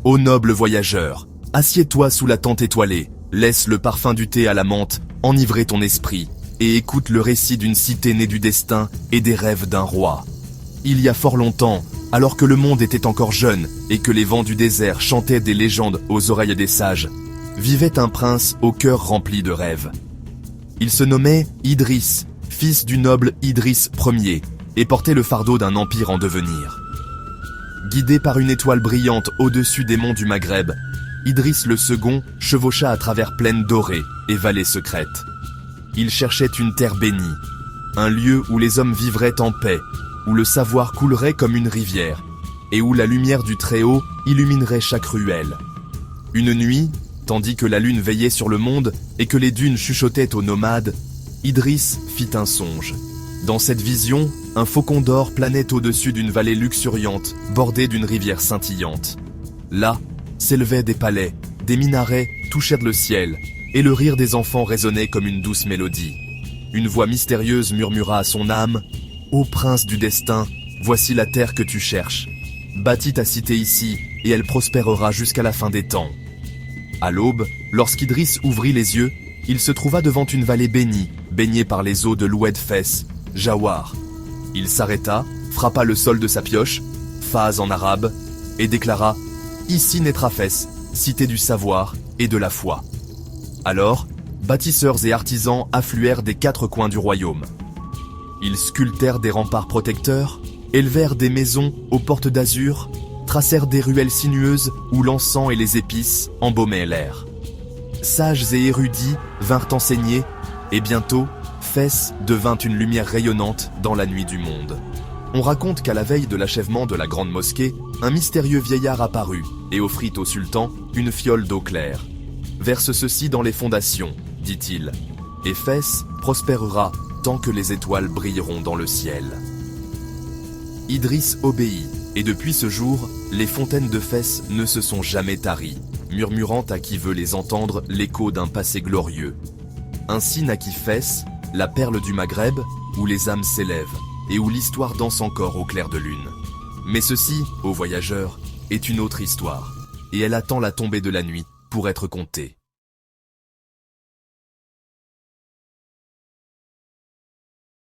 Ô noble voyageur, assieds-toi sous la tente étoilée, laisse le parfum du thé à la menthe enivrer ton esprit, et écoute le récit d'une cité née du destin et des rêves d'un roi. Il y a fort longtemps, alors que le monde était encore jeune et que les vents du désert chantaient des légendes aux oreilles des sages, vivait un prince au cœur rempli de rêves. Il se nommait Idriss, fils du noble Idriss Ier, et portait le fardeau d'un empire en devenir. Guidé par une étoile brillante au-dessus des monts du Maghreb, Idriss le second chevaucha à travers plaines dorées et vallées secrètes. Il cherchait une terre bénie, un lieu où les hommes vivraient en paix, où le savoir coulerait comme une rivière, et où la lumière du Très-Haut illuminerait chaque ruelle. Une nuit, tandis que la lune veillait sur le monde et que les dunes chuchotaient aux nomades, Idriss fit un songe. Dans cette vision, un faucon d'or planait au-dessus d'une vallée luxuriante, bordée d'une rivière scintillante. Là, s'élevaient des palais, des minarets touchaient le ciel, et le rire des enfants résonnait comme une douce mélodie. Une voix mystérieuse murmura à son âme: « Ô prince du destin, voici la terre que tu cherches. Bâtis ta cité ici, et elle prospérera jusqu'à la fin des temps. » À l'aube, lorsqu'Idriss ouvrit les yeux, il se trouva devant une vallée bénie, baignée par les eaux de l'Oued Fès, Jawar. Il s'arrêta, frappa le sol de sa pioche, Faz en arabe, et déclara: « Ici naîtra Fès, cité du savoir et de la foi. » Alors, bâtisseurs et artisans affluèrent des quatre coins du royaume. Ils sculptèrent des remparts protecteurs, élevèrent des maisons aux portes d'azur, tracèrent des ruelles sinueuses où l'encens et les épices embaumaient l'air. Sages et érudits vinrent enseigner, et bientôt, Fès devint une lumière rayonnante dans la nuit du monde. On raconte qu'à la veille de l'achèvement de la grande mosquée, un mystérieux vieillard apparut et offrit au sultan une fiole d'eau claire. « Verse ceci dans les fondations, dit-il, et Fès prospérera tant que les étoiles brilleront dans le ciel. » Idriss obéit, et depuis ce jour, les fontaines de Fès ne se sont jamais taries, murmurant à qui veut les entendre l'écho d'un passé glorieux. Ainsi naquit Fès, la perle du Maghreb, où les âmes s'élèvent, et où l'histoire danse encore au clair de lune. Mais ceci, ô voyageurs, est une autre histoire, et elle attend la tombée de la nuit pour être contée.